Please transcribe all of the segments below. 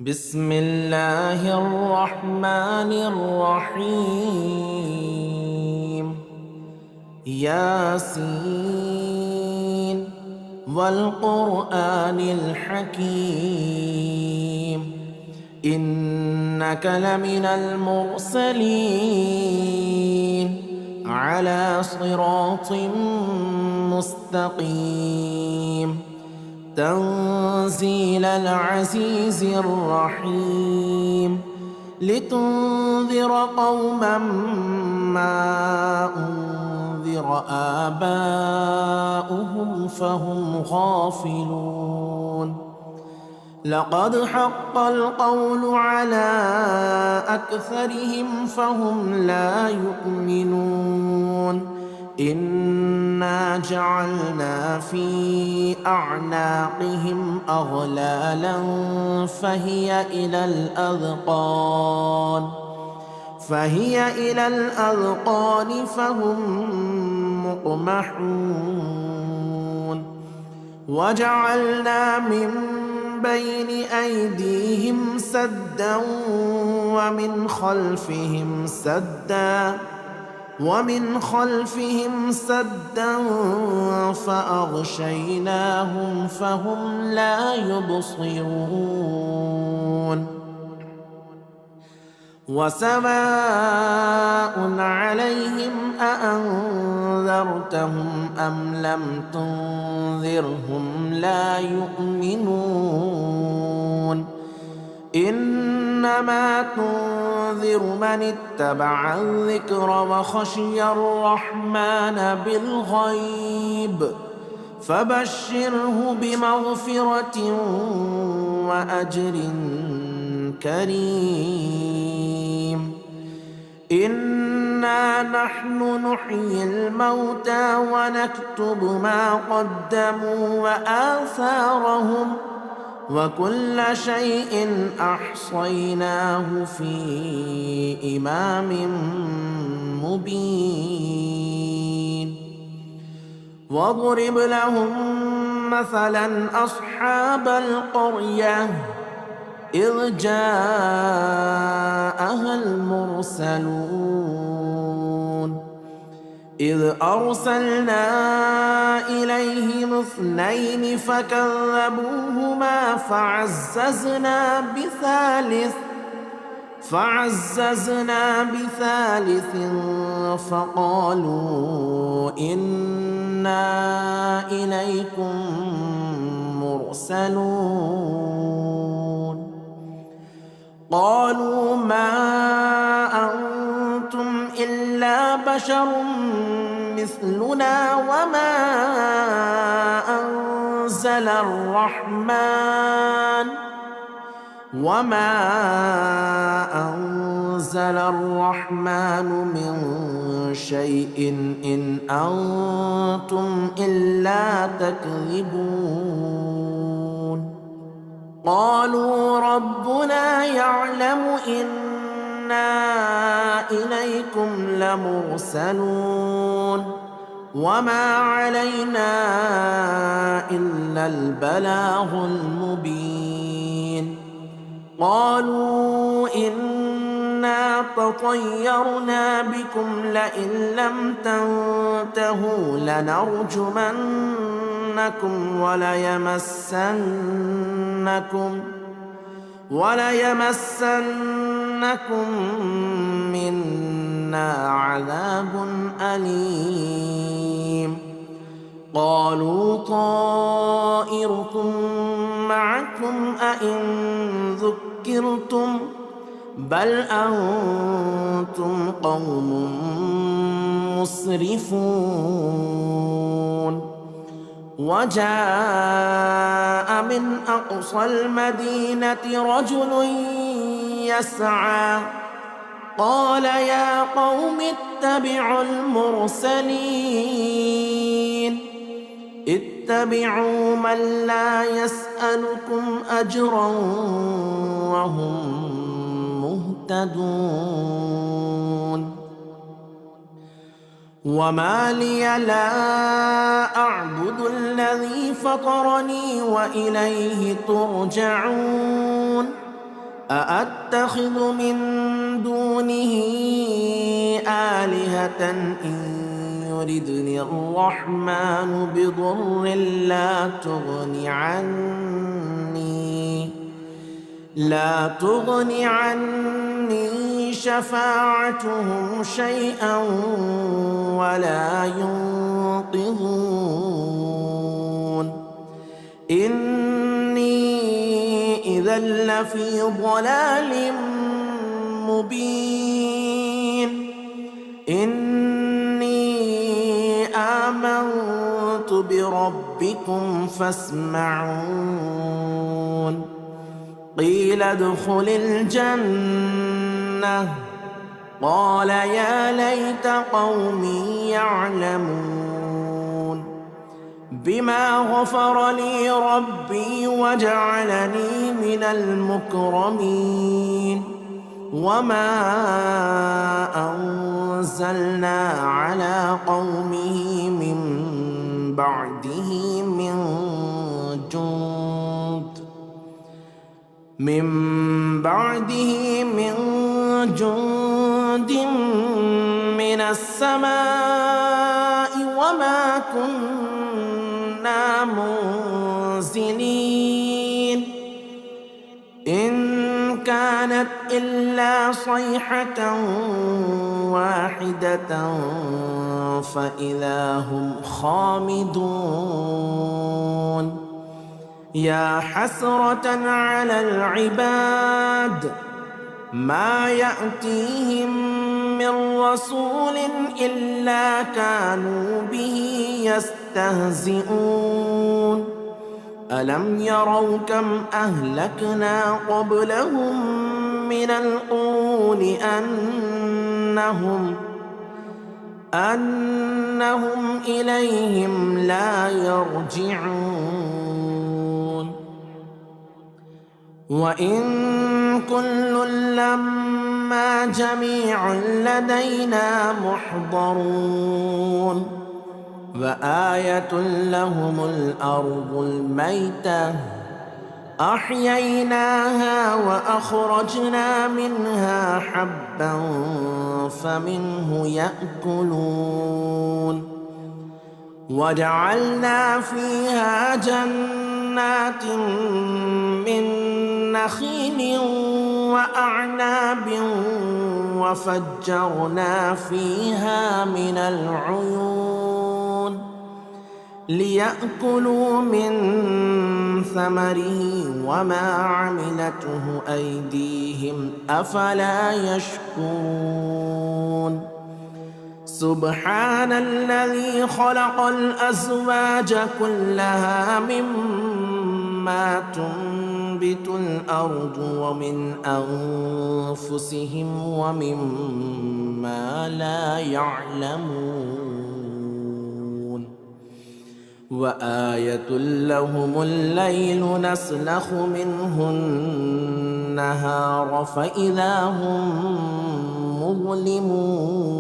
بسم الله الرحمن الرحيم. ياسين والقرآن الحكيم إنك لمن المرسلين على صراط مستقيم تنزيل العزيز الرحيم لتنذر قوما ما أنذر آباؤهم فهم غافلون. لقد حق القول على أكثرهم فهم لا يؤمنون. إنا جعلنا في أعناقهم أغلالا فهي إلى الأذقان فهم مقمحون. وجعلنا من بين أيديهم سدا ومن خلفهم سدا فأغشيناهم فهم لا يبصرون. وسواء عليهم أأنذرتهم أم لم تنذرهم لا يؤمنون. إنما تنذر من اتبع الذكر وخشي الرحمن بالغيب فبشره بمغفرة وأجر كريم. إنا نحن نحيي الموتى ونكتب ما قدموا وآثارهم وكل شيء أحصيناه في إمام مبين. واضرب لهم مثلا أصحاب القرية إذ جاءها المرسلون إذ أرسلنا إليهم 2 فكذبوهما فعززنا بثالث فقالوا إنا إليكم مرسلون. قالوا ما أنتم إلا بشر مثلنا وما أنزل الرحمن من شيء إن أنتم إلا تكذبون. قالوا ربنا يعلم إنا إليكم لمرسلون وما علينا إلا البلاغ المبين. قالوا إنا تطيرنا بكم لئن لم تنتهوا لنرجمنكم وليمسنكم منا عذاب أليم. قالوا طائركم معكم أئن ذكرتم بل أنتم قوم مسرفون. وجاء من أقصى المدينة رجل يسعى قال يا قوم اتبعوا المرسلين اتبعوا من لا يسألكم أجرا وهم مهتدون. وما لي لا أعبد الذي فطرني وإليه ترجعون أأتخذ من دونه آلهة إن يردني الرحمن بضر لا تغن عني شفاعتهم شيئا ولا ينقذون إني إذا لفي ضلال مبين إني آمنت بربكم فاسمعون قيل ادخل الجنة قال يا ليت قومي يعلمون بما غفر لي ربي وجعلني من المكرمين وما أنزلنا على قومه من بعده من جند من السماء وما كنا منزلين إن كانت إلا صيحة واحدة فإذا هم خامدون يا حسرة على العباد ما يأتيهم من رسول إلا كانوا به يستهزئون ألم يروا كم أهلكنا قبلهم من القرون أنهم إليهم لا يرجعون وإن كل لما جميع لدينا محضرون وآية لهم الأرض الميتة أحييناها وأخرجنا منها حبا فمنه يأكلون وجعلنا فيها جنات من نخيل وأعناب وفجرنا فيها من العيون ليأكلوا من ثمره وما عملته أيديهم أفلا يشكرون سبحان الذي خلق الأزواج كلها مما تنبت الأرض ومن أنفسهم ومما لا يعلمون وآية لهم الليل نسلخ منه النهار فإذا هم مظلمون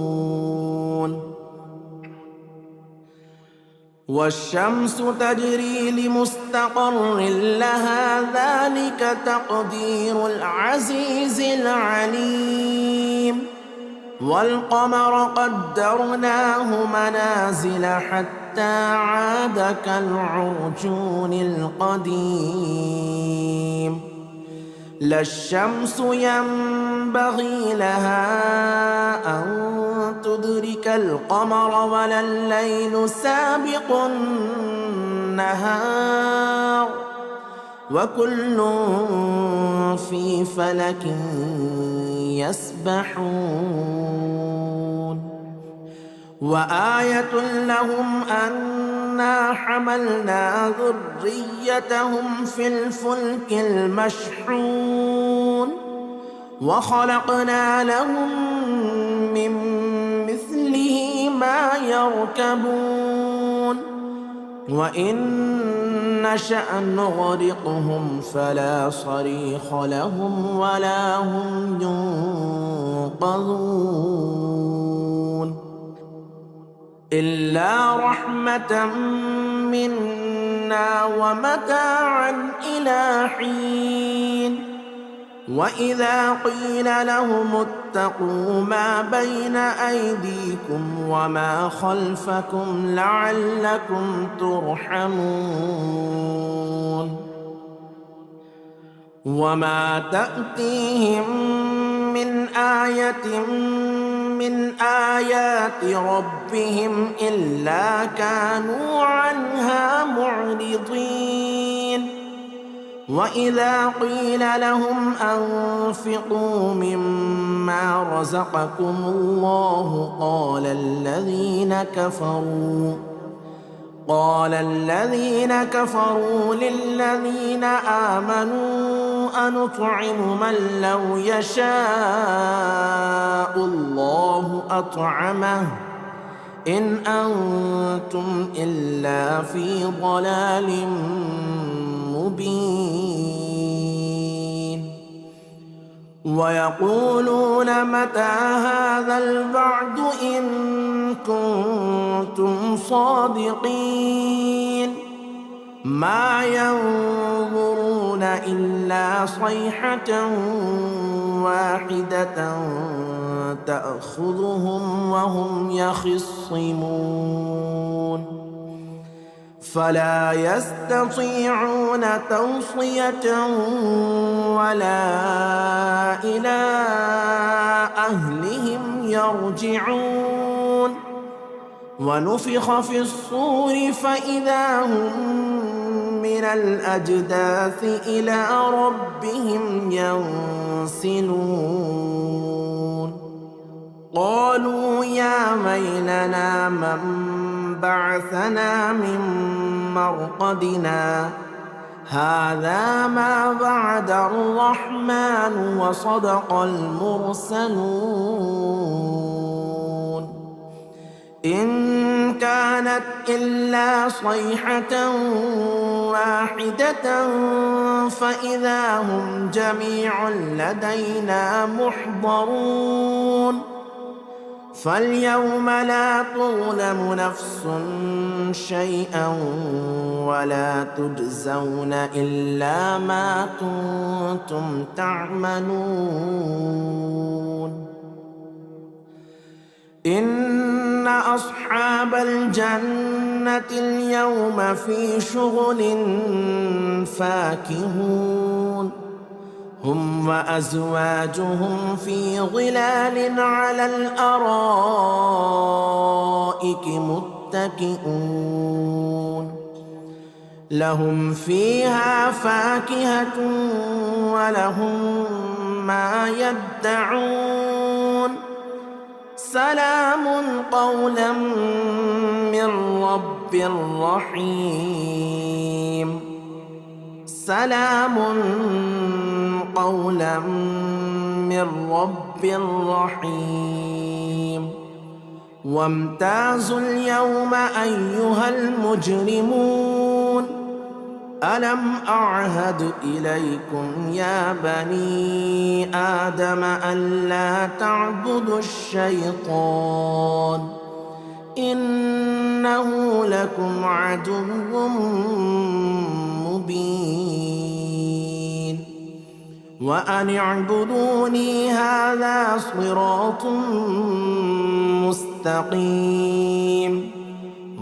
والشمس تجري لمستقر لها ذلك تقدير العزيز العليم والقمر قدرناه منازل حتى عاد كالعرجون القديم لا الشمس ينبغي لها أن تدرك القمر ولا الليل سابق النهار وكل في فلك يسبحون وآية لهم أنا حملنا ذريتهم في الفلك المشحون وخلقنا لهم من مثله ما يركبون وإن نشأ نغرقهم فلا صريخ لهم ولا هم ينقذون إلا رحمة منا ومتاعا إلى حين وإذا قيل لهم اتقوا ما بين أيديكم وما خلفكم لعلكم ترحمون وما تأتيهم من آية من آيات ربهم إلا كانوا عنها معرضين وإذا قيل لهم أنفقوا مما رزقكم الله قال الذين كفروا للذين آمنوا أنطعم من لو يشاء الله أطعمه إن أنتم إلا في ضلال مبين ويقولون متى هذا الوعد إن كنتم صادقين ما ينظرون إلا صيحة واحدة تأخذهم وهم يخصمون فلا يستطيعون توصية ولا إلى أهلهم يرجعون ونفخ في الصور فإذا هم من الأجداث إلى ربهم ينسلون قالوا يا ويلنا من بعثنا من مرقدنا هذا ما وعد الرحمن وصدق المرسلون إن كانت إلا صيحة واحدة فإذا هم جميع لدينا محضرون فاليوم لا تظلم نفس شيئا ولا تجزون إلا ما كنتم تعملون إن أصحاب الجنة اليوم في شغل فاكهون هم وأزواجهم في ظلال على الأرائك متكئون لهم فيها فاكهة ولهم ما يدعون سلام قولا من رب رحيم سلام قولا من رب رحيم وامتازوا اليوم أيها المجرمون ألم أعهد إليكم يا بني آدم ألا تعبدوا الشيطان إنه لكم عدو مبين وأن اعبدوني هذا صراط مستقيم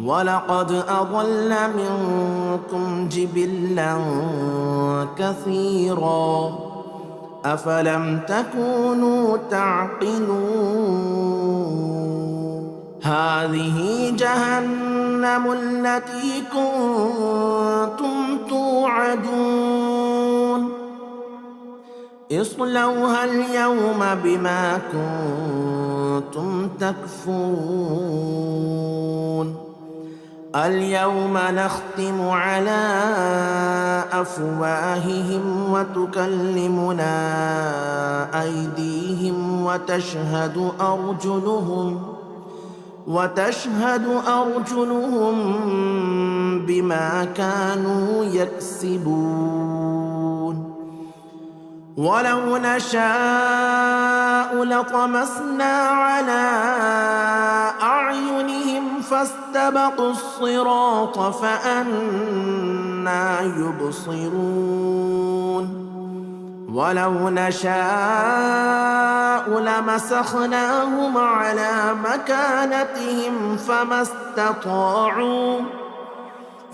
ولقد أضل منكم جبلا كثيرا أفلم تكونوا تعقلون هذه جهنم التي كنتم توعدون اصلوها اليوم بما كنتم تكفرون اليوم نختم على أفواههم وتكلمنا أيديهم وتشهد أرجلهم بما كانوا يكسبون ولو نشاء لطمسنا على أعينهم فاستبقوا الصراط فأنى يبصرون ولو نشاء لمسخناهم على مكانتهم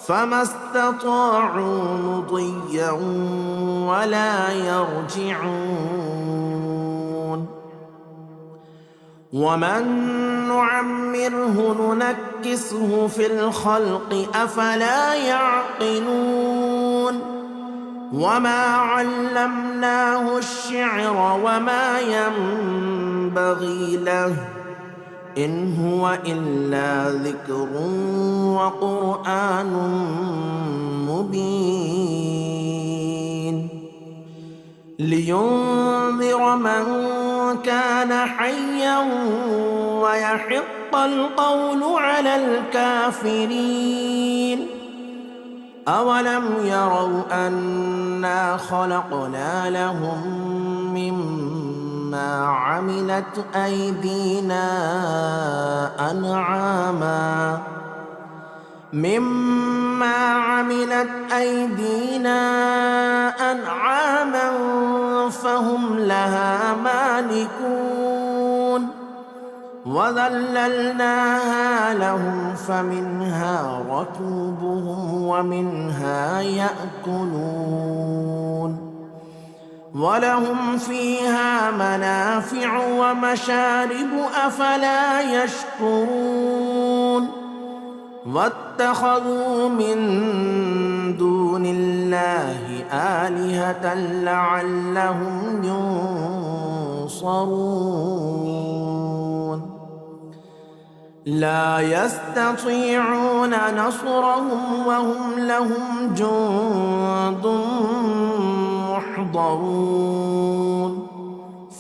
فما استطاعوا مضيا ولا يرجعون. ومن نعمره ننكسه في الخلق أفلا يعقلون. وما علمناه الشعر وما ينبغي له إن هو إلا ذكر وقرآن مبين لينذر من كان حيا ويحق القول على الكافرين. أولم يروا أنا خلقنا لهم مما عملت أيدينا أنعاما فهم لها مالكون. وذللناها لهم فمنها ركوبهم ومنها يأكلون ولهم فيها منافع ومشارب أفلا يشكرون. واتخذوا من دون الله آلهة لعلهم ينصرون. لا يستطيعون نصرهم وهم لهم جند محضرون.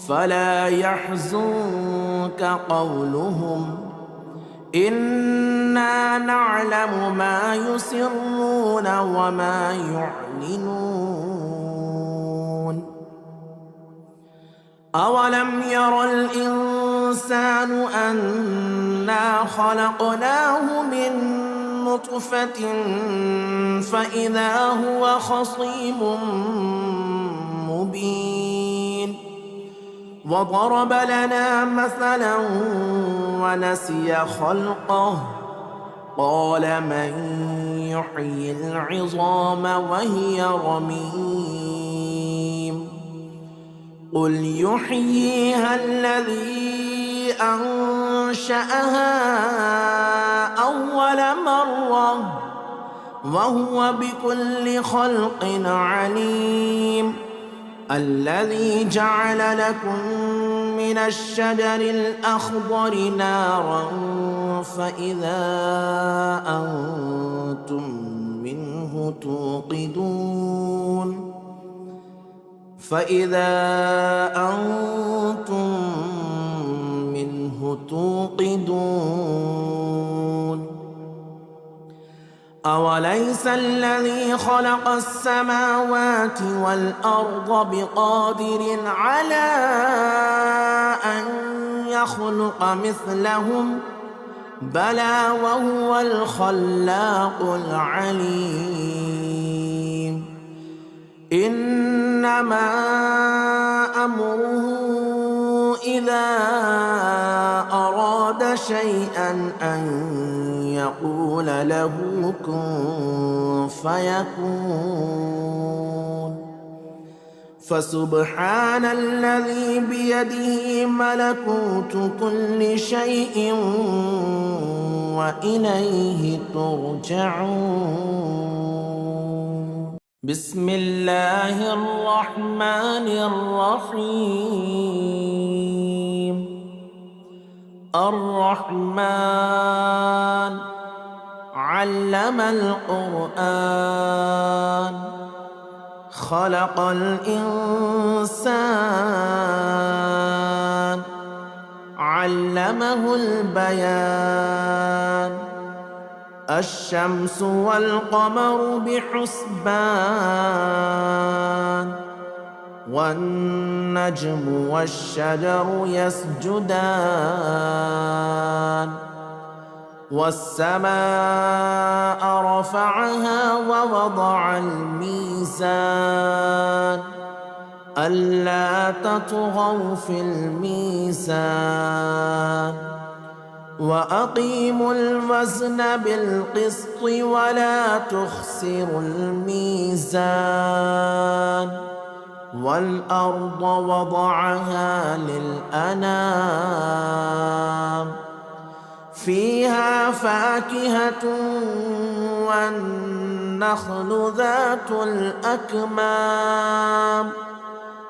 فلا يحزنك قولهم إنا نعلم ما يسرون وما يعلنون. أولم ير الإنسان أنا خلقناه من نطفة فإذا هو خصيم مبين. وضرب لنا مثلا ونسي خلقه قال من يحيي العظام وهي رميم. قل يحييها الذي أنشأها أول مرة وهو بكل خلق عليم. الذي جعل لكم من الشجر الأخضر نارا فإذا أنتم منه توقدون. أوليس الذي خلق السماوات والأرض بقادر على أن يخلق مثلهم بلى وهو الخلاق العليم. إنما أمره إذا أراد شيئا أن يقول له كن فيكون. فسبحان الذي بيده ملكوت كل شيء وإليه ترجعون. بسم الله الرحمن الرحيم. الرحمن علم القرآن خلق الإنسان علمه البيان. الشمس والقمر بحسبان والنجم والشجر يسجدان. والسماء رفعها ووضع الميزان ألا تطغوا في الميزان وأقيموا الوزن بالقسط ولا تخسروا الميزان والأرض وضعها للأنام فيها فاكهة والنخل ذات الأكمام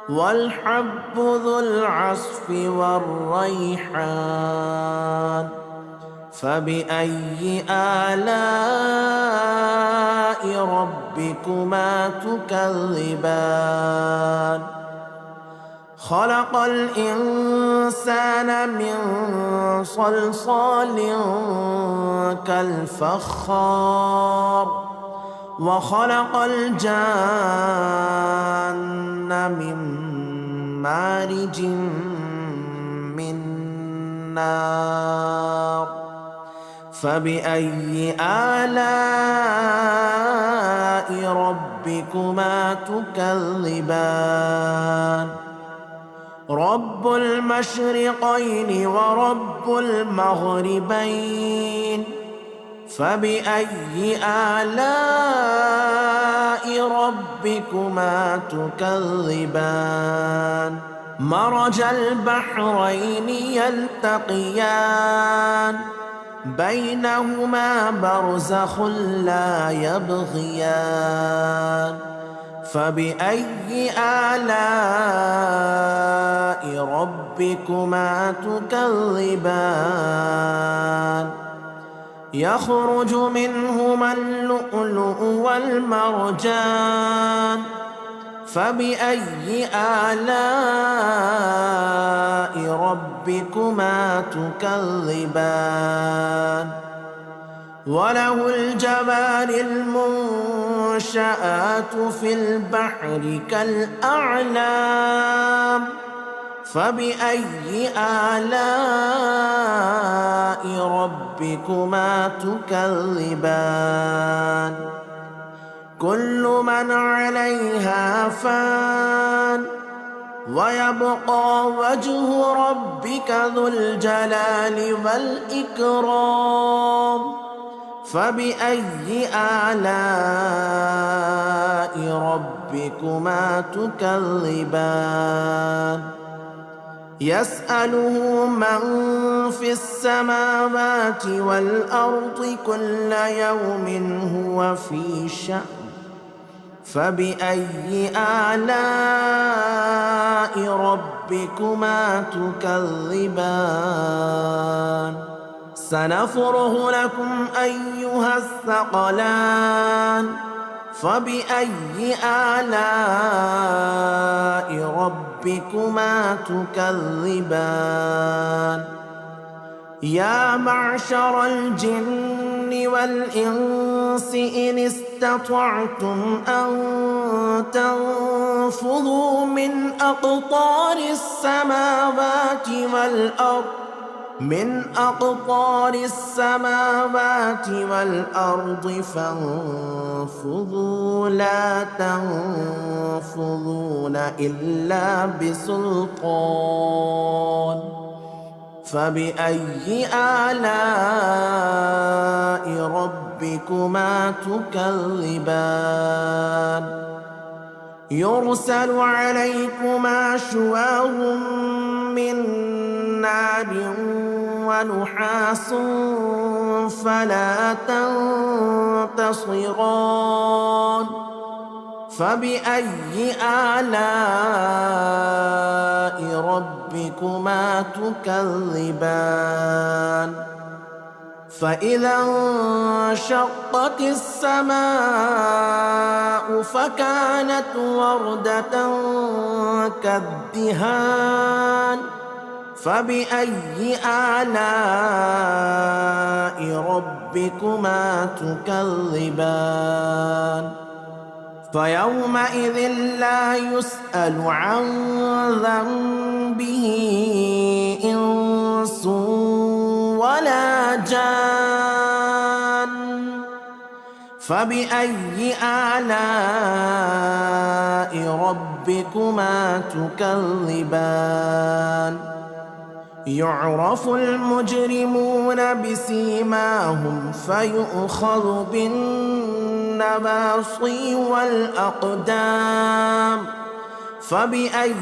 والحب ذو العصف والريحان فبأي آلاء ربكما تكذبان خلق الإنسان من صلصال كالفخار وخلق الجان من مارج من نار فبأي آلاء ربكما تكذبان رب المشرقين ورب المغربين فبأي آلاء ربكما تكذبان مرج البحرين يلتقيان بينهما برزخ لا يبغيان فبأي آلاء ربكما تكذبان يخرج منهما اللؤلؤ والمرجان فبأي آلاء ربكما تكذبان وله الجبال المنشآت في البحر كالأعلام فبأي آلاء ربكما تكذبان كل من عليها فان ويبقى وجه ربك ذو الجلال والإكرام فبأي آلاء ربكما تكذبان يسأله من في السماوات والأرض كل يوم هو في شأن فبأي آلاء ربكما تكذبان سنفرغ لكم أيها الثقلان فبأي آلاء ربكما تكذبان يا معشر الجن والإنس إن استطعتم أن تنفذوا من أقطار السماوات والأرض فانفذوا لا تنفذون إلا بسلطان فبأي آلاء ربكما تكذبان يرسل عليكما شواظ من نار ونحاس فلا تنتصران فبأي آلاء ربكما تكذبان فإذا انشقت السماء فكانت وردة كالدهان فبأي آلاء ربكما تكذبان فيومئذ لا يسأل عن ذنبه إنس ولا جان فبأي آلاء ربكما ربكما تكذبان يعرف المجرمون بسيماهم فيؤخذ بالنواصي والأقدام فبأي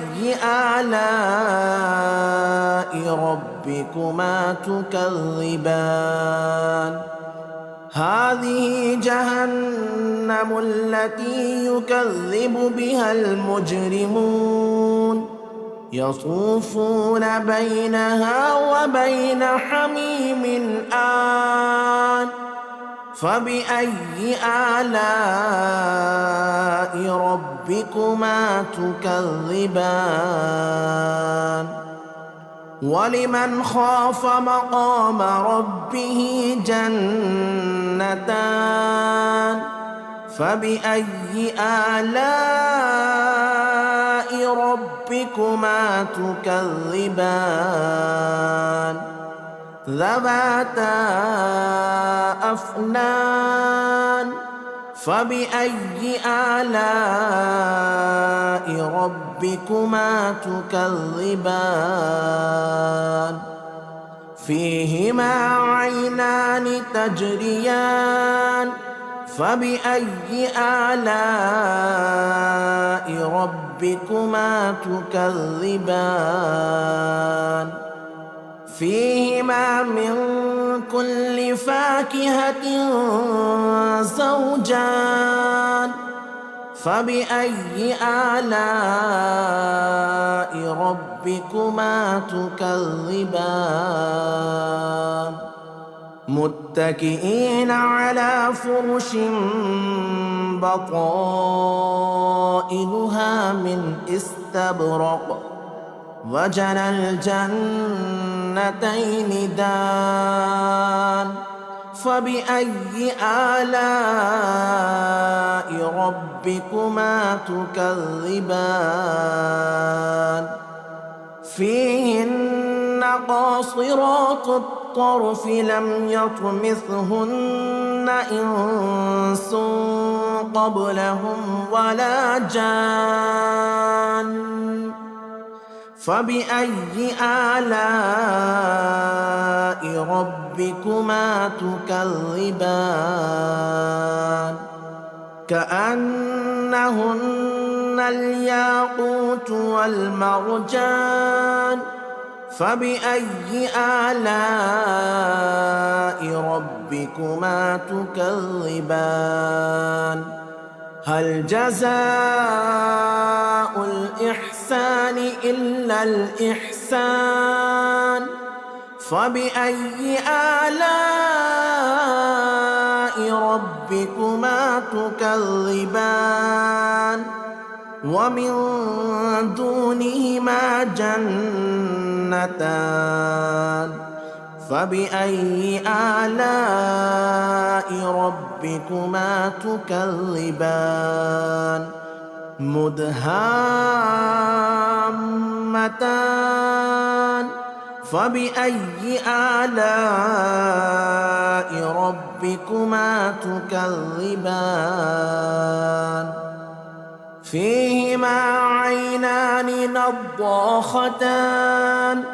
آلاء ربكما تكذبان هذه جهنم التي يكذب بها المجرمون يطوفون بينها وبين حميم آن فبأي آلاء ربكما تكذبان ولمن خاف مقام ربه جنتان فبأي آلاء ربكما تكذبان ذواتا أفنان فبأي آلاء ربكما تكذبان فيهما عينان تجريان فبأي آلاء ربكما تكذبان فيهما من كل فاكهة زوجان فبأي آلاء ربكما تكذبان متكئين على فرش بطائنها من استبرق وجنى الجنتين دان فبأي آلاء ربكما تكذبان فيهن قاصرات الطرف لم يطمثهن إنس قبلهم ولا جان فبأي آلاء ربكما تكذبان كأنهن الياقوت والمرجان فبأي آلاء ربكما تكذبان هل جزاء الإحسان إلا الإحسان فبأي آلاء ربكما تكذبان ومن دونهما جنتان فبأي آلاء ربكما تكذبان مدهامتان فبأي آلاء ربكما تكذبان فيهما عينان نضاختان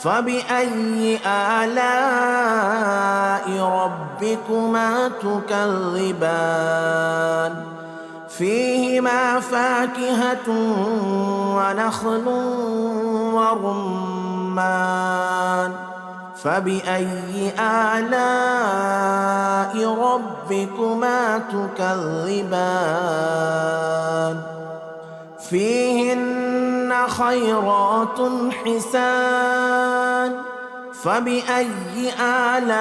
فبأي آلاء ربكما تكذبان فيهما فاكهة ونخل ورمان فبأي آلاء ربكما تكذبان فيهن خيرات حسان فبأي آلاء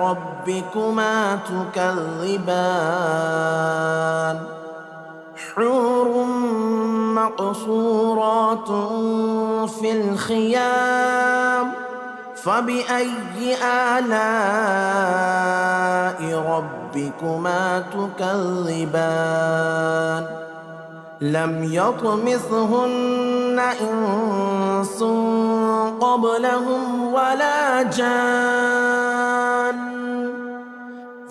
ربكما تكذبان حور مقصورات في الخيام فبأي آلاء ربكما تكذبان لم يطمثهن إنس قبلهم ولا جان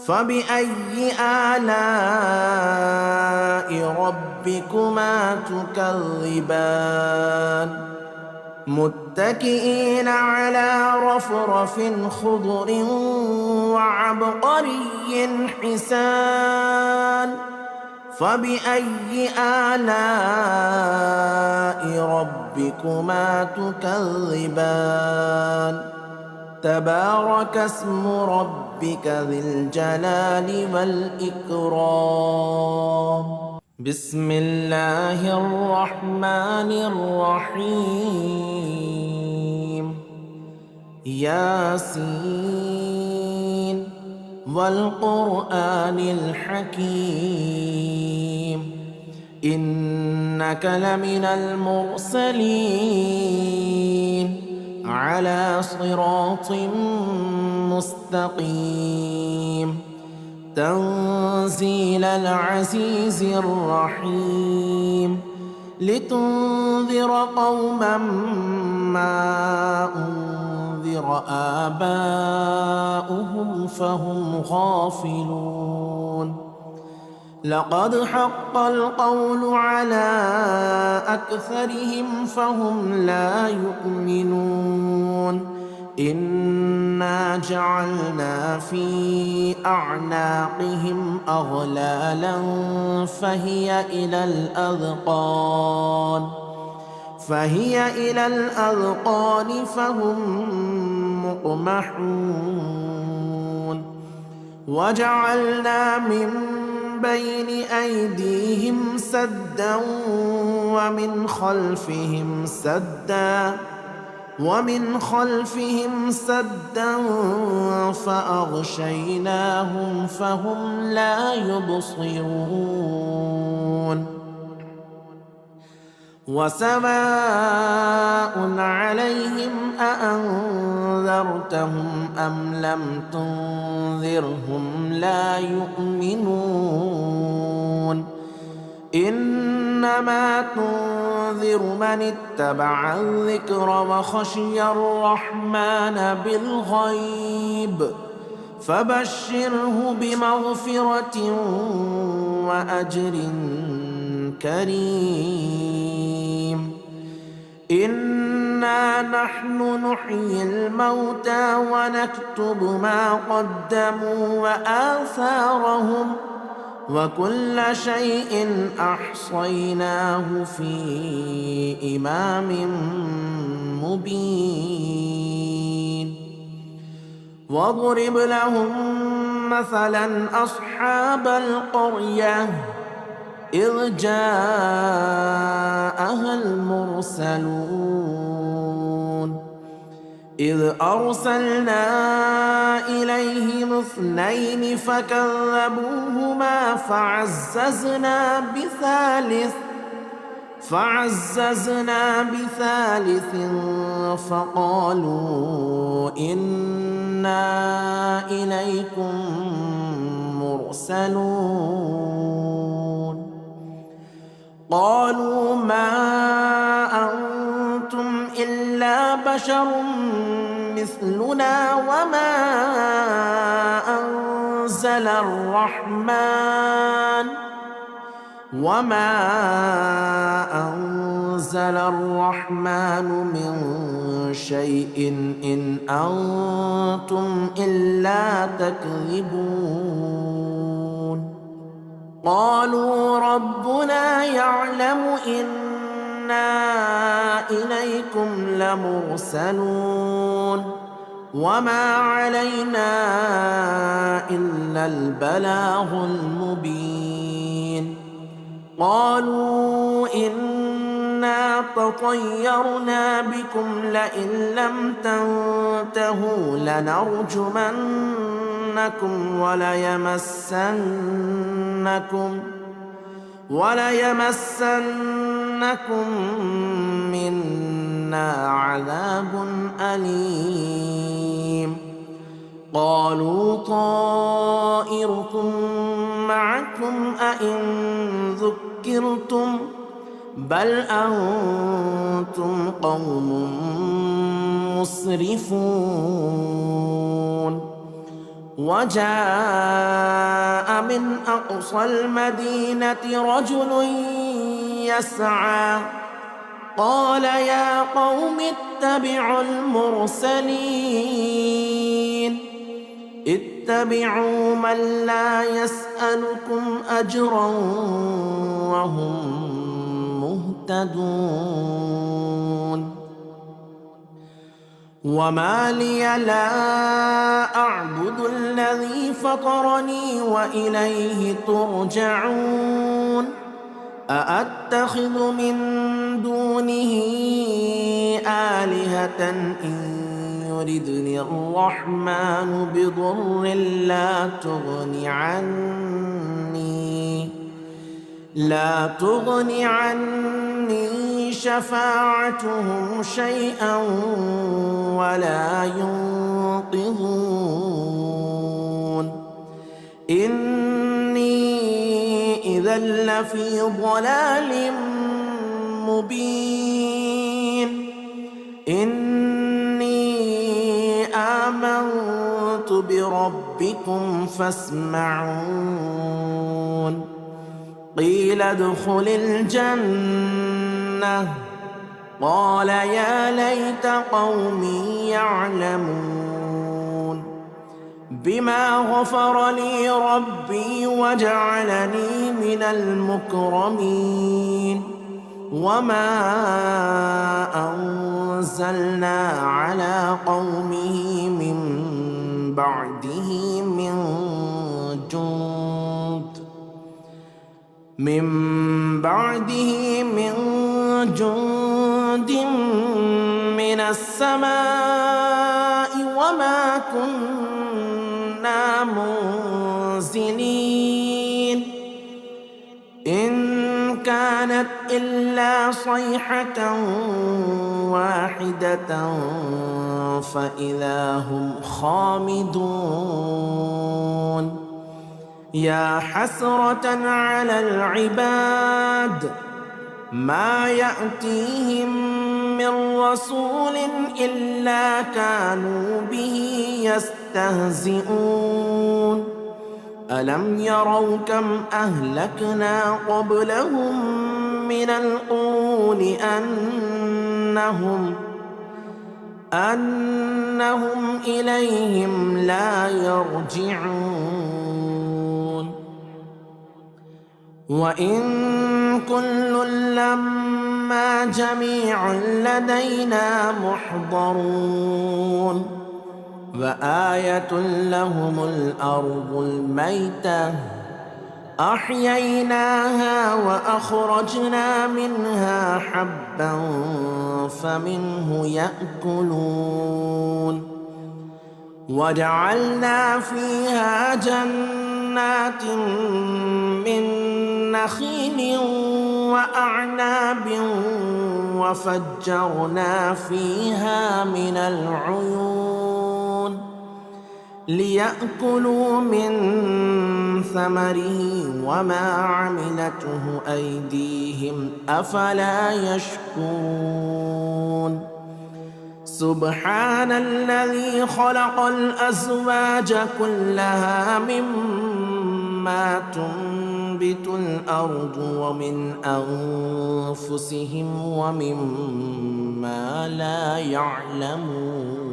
فبأي آلاء ربكما تكذبان متكئين على رفرف خضر وعبقري حسان فبأي آلاء ربكما تكذبان تبارك اسم ربك ذي الجلال والإكرام بسم الله الرحمن الرحيم ياسين والقرآن الحكيم إنك لمن المرسلين على صراط مستقيم تنزيل العزيز الرحيم لتنذر قوما ما أنذر آباؤهم فهم غافلون لقد حق القول على أكثرهم فهم لا يؤمنون إنا جعلنا في أعناقهم أغلالا فهي إلى الأذقان فهم مقمحون وجعلنا من بين أيديهم سدا ومن خلفهم سدا فأغشيناهم فهم لا يبصرون وسواء عليهم أأنذرتهم أم لم تنذرهم لا يؤمنون إنما تنذر من اتبع الذكر وخشي الرحمن بالغيب فبشره بمغفرة وأجر كريم إنا نحن نحيي الموتى ونكتب ما قدموا وآثارهم وكل شيء أحصيناه في إمام مبين واضرب لهم مثلا أصحاب القرية إذ جاءها المرسلون إذ أرسلنا إليهم 2 فكذبوهما فعززنا بثالث فقالوا إنا إليكم مرسلون قالوا ما أنتم إلا بشر مثلنا وما أنزل الرحمن من شيء إن أنتم إلا تكذبون قالوا ربنا يعلم إنا إليكم لمرسلون وما علينا إلا البلاغ المبين قالوا إنا تطيرنا بكم لئن لم تنتهوا لنرجمنكم وليمسنكم منا عذاب أليم قالوا طائركم معكم أئن ذكرتم بل أنتم قوم مسرفون وجاء من أقصى المدينة رجل يسعى قال يا قوم اتبعوا المرسلين اتبعوا من لا يسألكم أجرا وهم مهتدون وما لي لا أعبد الذي فطرني وإليه ترجعون أأتخذ من دونه آلهة إن يردني الرحمن بضر لا تغني عني شفاعتهم شيئا ولا ينقذون إني إذا لفي ضلال مبين إني آمنت بربكم فاسمعون قيل ادخل الجنة قال يا ليت قومي يعلمون بما غفر لي ربي وجعلني من المكرمين وما أنزلنا على قومه من بعده من جند من السماء وما كنا منزلين إن كانت إلا صيحة واحدة فإذا هم خامدون يا حسرة على العباد ما يأتيهم من رسول إلا كانوا به يستهزئون ألم يروا كم أهلكنا قبلهم من القرون أنهم إليهم لا يرجعون وإن كل لما جميع لدينا محضرون وآية لهم الأرض الميتة أحييناها وأخرجنا منها حبا فمنه يأكلون وجعلنا فيها جنات من نخيل وأعناب وفجرنا فيها من العيون ليأكلوا من ثمره وما عملته أيديهم أفلا يشكرون سبحان الذي خلق الأزواج كلها مما تنبت الأرض ومن أنفسهم ومما لا يعلمون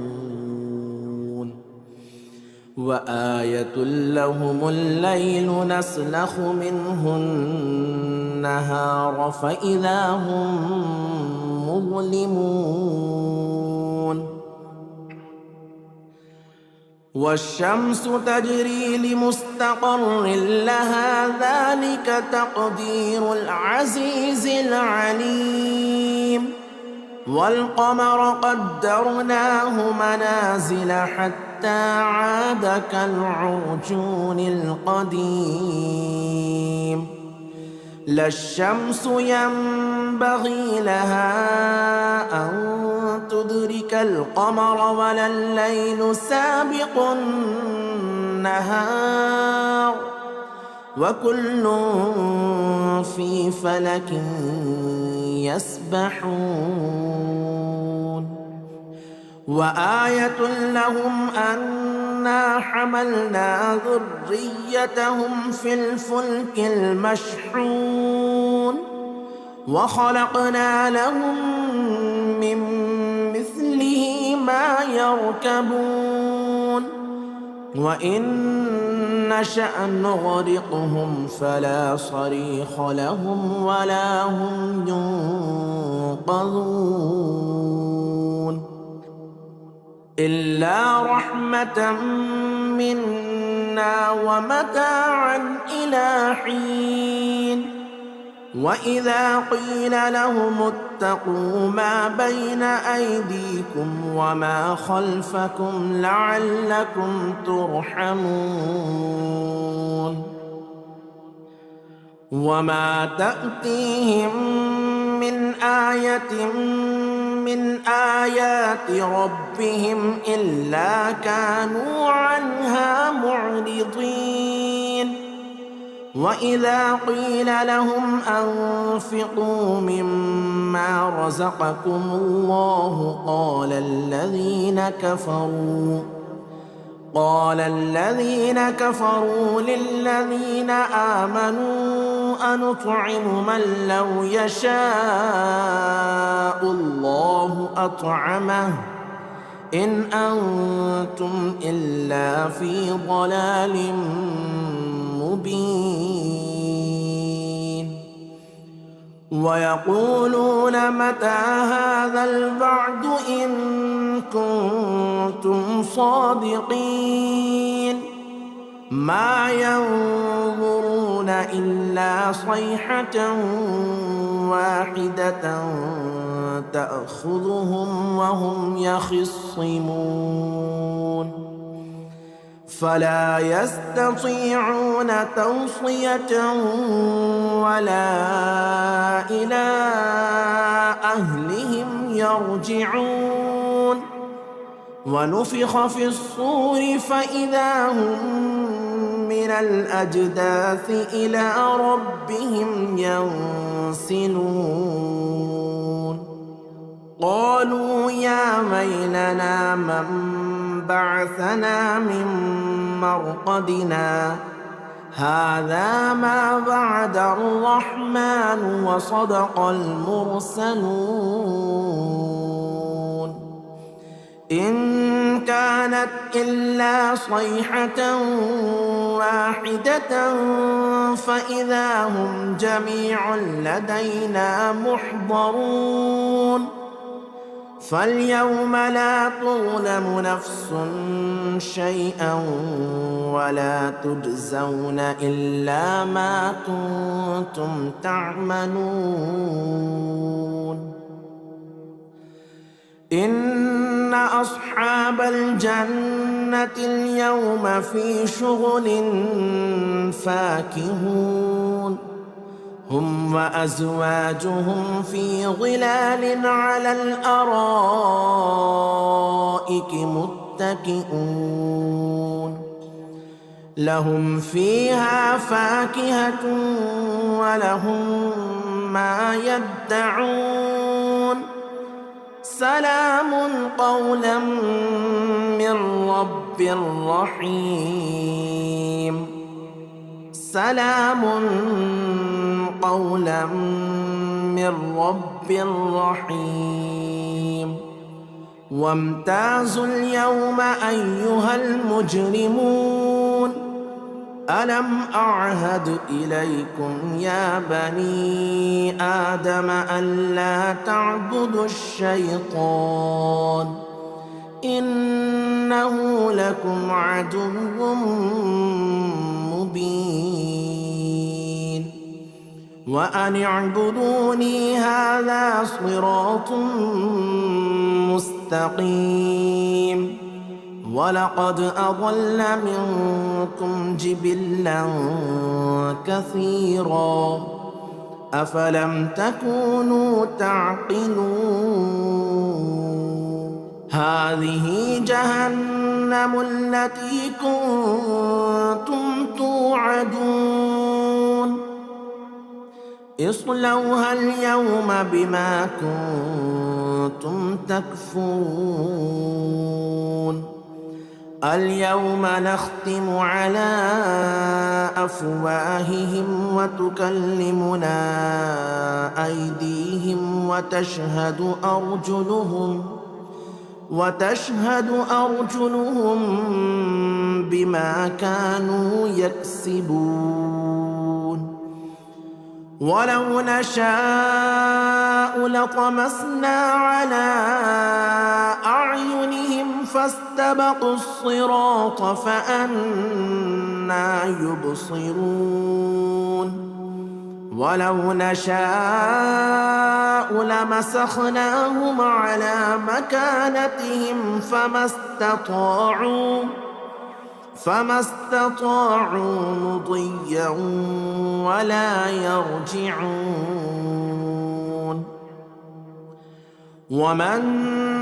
وآية لهم الليل نسلخ منه النهار فإذا هم مظلمون والشمس تجري لمستقر لها ذلك تقدير العزيز العليم والقمر قدرناه منازل حتى عاد كالعرجون القديم لا الشمس ينبغي لها أن تدرك القمر ولا الليل سابق النهار وكل في فلك يسبحون وآية لهم أنا حملنا ذريتهم في الفلك المشحون وخلقنا لهم من مثله ما يركبون وإن نشأ نغرقهم فلا صريخ لهم ولا هم ينقذون إلا رحمة منا ومتاعا إلى حين وإذا قيل لهم اتقوا ما بين أيديكم وما خلفكم لعلكم ترحمون وما تأتيهم من آية من آيات ربهم إلا كانوا عنها معرضين وإذا قيل لهم أنفقوا مما رزقكم الله قال الذين كفروا للذين آمنوا أنطعم من لو يشاء الله أطعمه إن أنتم إلا في ضلال مبين ويقولون متى هذا الوعد إن كنتم صادقين ما ينظرون إلا صيحة واحدة تأخذهم وهم يخصمون فلا يستطيعون توصية ولا إلى أهلهم يرجعون ونفخ في الصور فإذا هم من الأجداث إلى ربهم ينسلون قالوا يا ويلنا من بعثنا من مرقدنا هذا ما وعد الرحمن وصدق المرسلون إن كانت إلا صيحة واحدة فإذا هم جميع لدينا محضرون فاليوم لا تظلم نفس شيئا ولا تجزون إلا ما كنتم تعملون إن أصحاب الجنة اليوم في شغل فاكهون هم وأزواجهم في ظلال على الأرائك متكئون لهم فيها فاكهة ولهم ما يدعون سلام قولا من رب رحيم سلام قولا من رب رحيم وامتازوا اليوم أيها المجرمون ألم أعهد إليكم يا بني آدم ألا تعبدوا الشيطان إنه لكم عدو مبين وأن اعبدوني هذا صراط مستقيم ولقد أضل منكم جبلا كثيرا أفلم تكونوا تعقلون هذه جهنم التي كنتم توعدون اصلوها اليوم بما كنتم أنتم تكفرون اليوم نختم على أفواههم وتكلمنا أيديهم وتشهد أرجلهم بما كانوا يكسبون ولو نشاء لطمسنا على أعينهم فاستبقوا الصراط فأنى يبصرون ولو نشاء لمسخناهم على مكانتهم فما استطاعوا مضيا ولا يرجعون ومن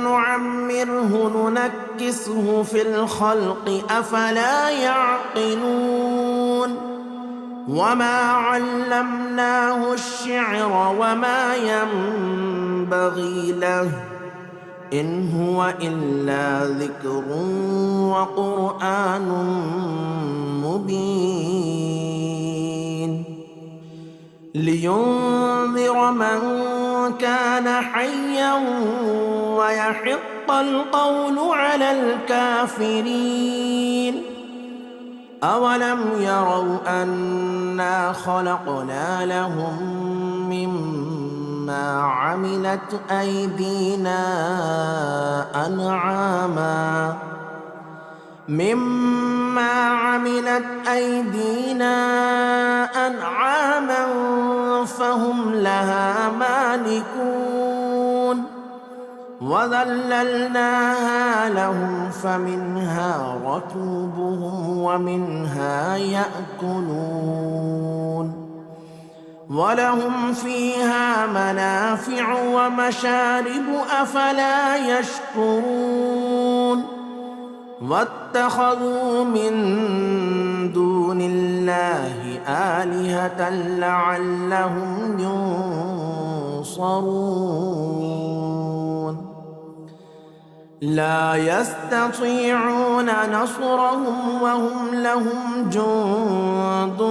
نعمره ننكسه في الخلق أفلا يعقلون وما علمناه الشعر وما ينبغي له إن هو إلا ذكر وقرآن مبين لينذر من كان حيا ويحق القول على الكافرين أولم يروا أنا خلقنا لهم مما عملت أيدينا أنعاما فهم لها مالكون وذللناها لهم فمنها ركوبهم ومنها يأكلون ولهم فيها منافع ومشارب أفلا يشكرون واتخذوا من دون الله آلهة لعلهم ينصرون لا يستطيعون نصرهم وهم لهم جند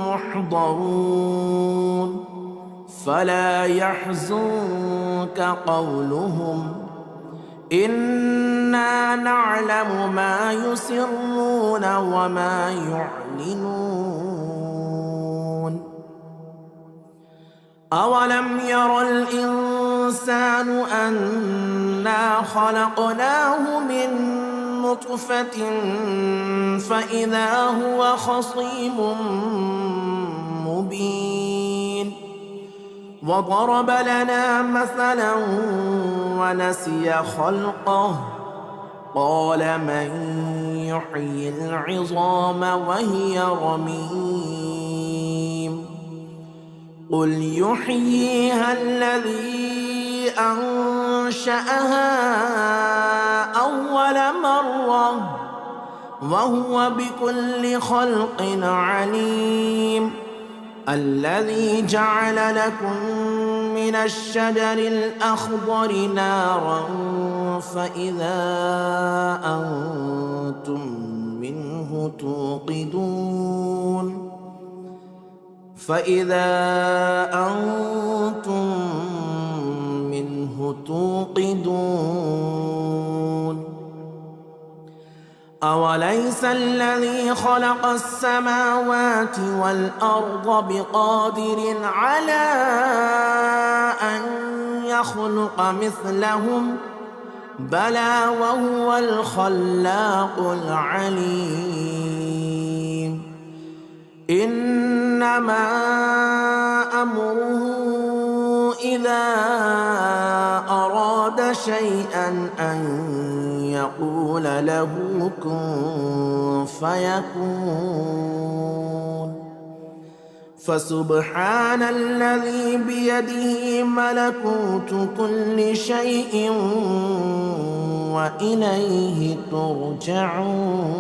محضرون فلا يحزنك قولهم إنا نعلم ما يسرون وما يعلنون أولم ير الإنسان أنا خلقناه من نطفة فإذا هو خصيم مبين وضرب لنا مثلا ونسي خلقه قال من يحيي العظام وهي رميم قل يحييها الذي أنشأها أول مرة وهو بكل خلق عليم الذي جعل لكم من الشجر الأخضر نارا فإذا أنتم منه توقدون أوليس الذي خلق السماوات والأرض بقادر على أن يخلق مثلهم بلى وهو الخلاق العليم إنما أمره إذا أراد شيئا أن يقول له كن فيكون فسبحان الذي بيده ملكوت كل شيء وإليه ترجعون.